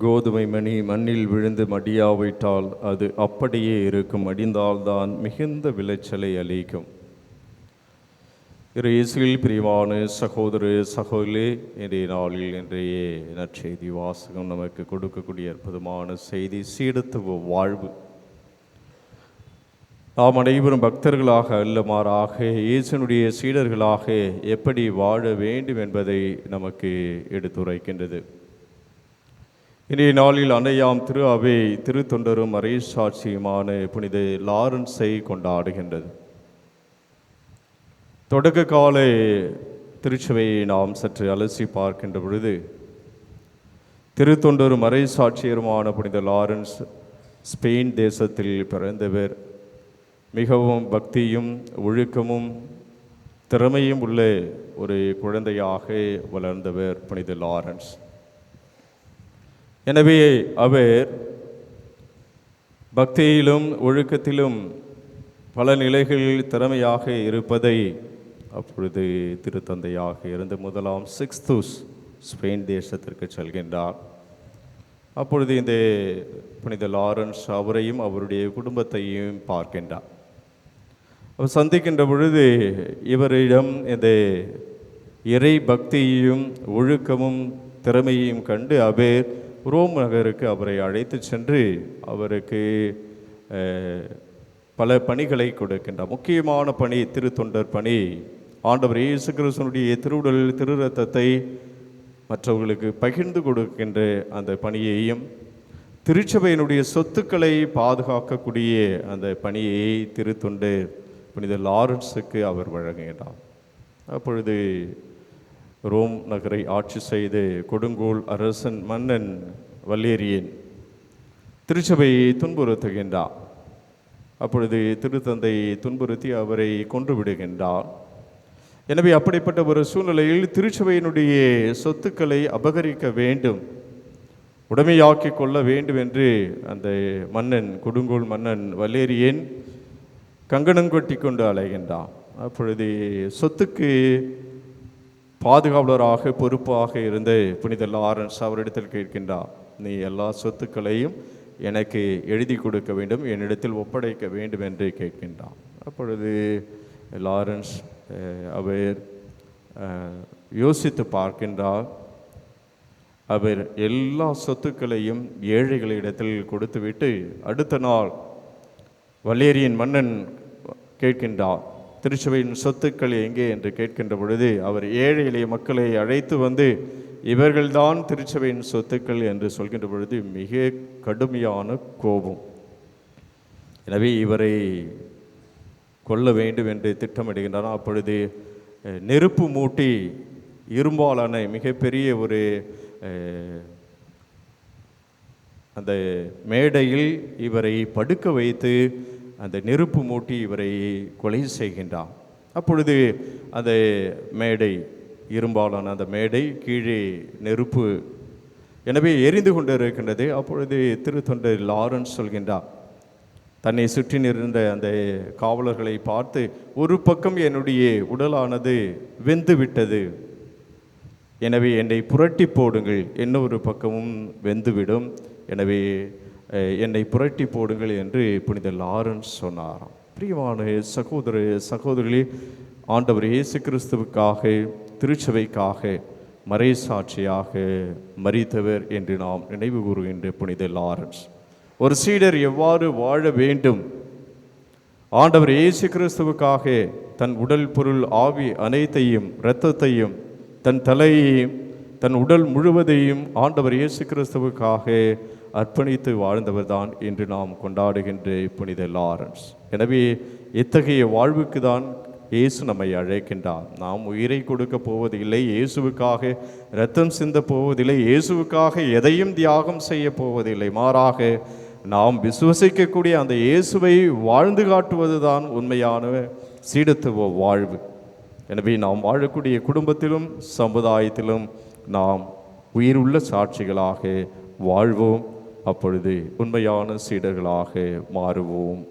கோதுமை மணி மண்ணில் விழுந்து மடியாவிட்டால் அது அப்படியே இருக்கும், மடிந்தால்தான் மிகுந்த விளைச்சலை அளிக்கும். இயேசுவில் பிரியமான சகோதர சகோதரே, இன்றைய நாளில் இன்றைய நற்செய்தி வாசகம் நமக்கு கொடுக்கக்கூடிய அற்புதமான செய்தி சீடத்துவ வாழ்வு. நாம் அனைவரும் பக்தர்களாக அல்ல, மாறாக இயேசுனுடைய சீடர்களாக எப்படி வாழ வேண்டும் என்பதை நமக்கு எடுத்துரைக்கின்றது. இன்றைய நாளில் அன்னையாம் திரு அவை திருத்தொண்டரும் மறைசாட்சியுமான புனித லாரன்ஸை கொண்டாடுகின்றது. தொடக்க கால திருச்சபையை நாம் சற்று அலசி பார்க்கின்ற பொழுது, திருத்தொண்டரும் மறைசாட்சியருமான புனித லாரன்ஸ் ஸ்பெயின் தேசத்தில் பிறந்தவர். மிகவும் பக்தியும் ஒழுக்கமும் திறமையும் உள்ள ஒரு குழந்தையாக வளர்ந்தவர் புனித லாரன்ஸ். எனவே அவர் பக்தியிலும் ஒழுக்கத்திலும் பல நிலைகளில் திறமையாக இருப்பதை அப்பொழுது திருத்தந்தையாக இருந்த முதலாம் சிக்ஸ்தூஸ் ஸ்பெயின் தேசத்திற்கு செல்கின்றார். அப்பொழுது இந்த புனித லாரன்ஸ் அவரையும் அவருடைய குடும்பத்தையும் பார்க்கின்றார். அவர் சந்திக்கின்ற பொழுது இவரிடம் இந்த இறை பக்தியையும் ஒழுக்கமும் திறமையையும் கண்டு அவர் ரோம் நகருக்கு அவரை அழைத்து சென்று அவருக்கு பல பணிகளை கொடுக்கின்றார். முக்கியமான பணி திருத்தொண்டர் பணி. ஆண்டவர் இயேசு கிறிஸ்துவினுடைய திருவுடல் திரு ரத்தத்தை மற்றவர்களுக்கு பகிர்ந்து கொடுக்கின்ற அந்த பணியையும், திருச்சபையினுடைய சொத்துக்களை பாதுகாக்கக்கூடிய அந்த பணியை திருத்தொண்டர் புனித லாரன்ஸுக்கு அவர் வழங்குகின்றார். அப்பொழுது ரோம் நகரை ஆட்சி செய்து கொடுங்கோல் அரசன் மன்னன் வல்லேரியன் திருச்சபையை துன்புறுத்துகின்றார். அப்பொழுது திருத்தந்தை துன்புறுத்தி அவரை கொன்று விடுகின்றார். எனவே அப்படிப்பட்ட ஒரு சூழ்நிலையில் திருச்சபையினுடைய சொத்துக்களை அபகரிக்க வேண்டும், உடைமையாக்கி கொள்ள வேண்டும் என்று அந்த மன்னன் கொடுங்கோல் மன்னன் வல்லேரியன் கங்கணங்கொட்டி கொண்டு அலைகின்றான். அப்பொழுது சொத்துக்கு பாதுகாவலராக பொறுப்பாக இருந்த புனித லாரன்ஸ் அவரிடத்தில் கேட்கின்றார், நீ எல்லா சொத்துக்களையும் எனக்கு எழுதி கொடுக்க வேண்டும், என்னிடத்தில் ஒப்படைக்க வேண்டும் என்று கேட்கின்றார். அப்பொழுது லாரன்ஸ் அவர் யோசித்து பார்க்கின்றார். அவர் எல்லா சொத்துக்களையும் ஏழைகளிடத்தில் கொடுத்துவிட்டு அடுத்த நாள் வல்லேரியன் மன்னன் கேட்கின்றார், திருச்சபையின் சொத்துக்கள் எங்கே என்று கேட்கின்ற பொழுது அவர் ஏழை எளிய மக்களை அழைத்து வந்து இவர்கள்தான் திருச்சபையின் சொத்துக்கள் என்று சொல்கின்ற பொழுது மிக கடுமையான கோபம். எனவே இவரை கொல்ல வேண்டும் என்று திட்டமிடுகின்றனர். அப்பொழுது நெருப்பு மூட்டி இரும்பாலான மிகப்பெரிய ஒரு அந்த மேடையில் இவரை படுக்க வைத்து அந்த நெருப்பு மூட்டி இவரை கொலை செய்கின்றார். அப்பொழுது அந்த மேடை, இரும்பாலான அந்த மேடை கீழே நெருப்பு எனவே எரிந்து கொண்டு இருக்கின்றது. அப்பொழுது திருத்தொண்டர் லாரன்ஸ் சொல்கின்றார், தன்னை சுற்றி நின்ற அந்த காவலர்களை பார்த்து, ஒரு பக்கம் என்னுடைய உடலானது வெந்து விட்டது, எனவே என்னை புரட்டி போடுங்கள், இன்னொரு பக்கமும் வெந்துவிடும், எனவே என்னை புரட்டி போடுங்கள் என்று புனித லாரன்ஸ் சொன்னாராம். பிரியமான சகோதர சகோதரிகளே, ஆண்டவர் இயேசு கிறிஸ்துவுக்காக திருச்சபைக்காக மறைசாட்சியாக மரித்தவர் என்று நாம் நினைவு கூறுகின்ற புனித லாரன்ஸ். ஒரு சீடர் எவ்வாறு வாழ வேண்டும், ஆண்டவர் இயேசு கிறிஸ்துவுக்காக தன் உடல் பொருள் ஆவி அனைத்தையும் இரத்தத்தையும் தன் தலையையும் தன் உடல் முழுவதையும் ஆண்டவர் இயேசு கிறிஸ்துவுக்காக அர்ப்பணித்து வாழ்ந்தவர் தான் என்று நாம் கொண்டாடுகின்ற புனித லாரன்ஸ். எனவே இத்தகைய வாழ்வுக்கு தான் இயேசு நம்மை அழைக்கின்றார். நாம் உயிரை கொடுக்க போவதில்லை, இயேசுவுக்காக இரத்தம் சிந்த போவதில்லை, இயேசுவுக்காக எதையும் தியாகம் செய்ய போவதில்லை, மாறாக நாம் விசுவசிக்கக்கூடிய அந்த இயேசுவை வாழ்ந்து காட்டுவது தான் உண்மையான சீடத்துவ வாழ்வு. எனவே நாம் வாழக்கூடிய குடும்பத்திலும் சமுதாயத்திலும் நாம் உயிருள்ள சாட்சிகளாக வாழ்வோம். அப்பொழுது உண்மையான சீடர்களாக மாறுவோம்.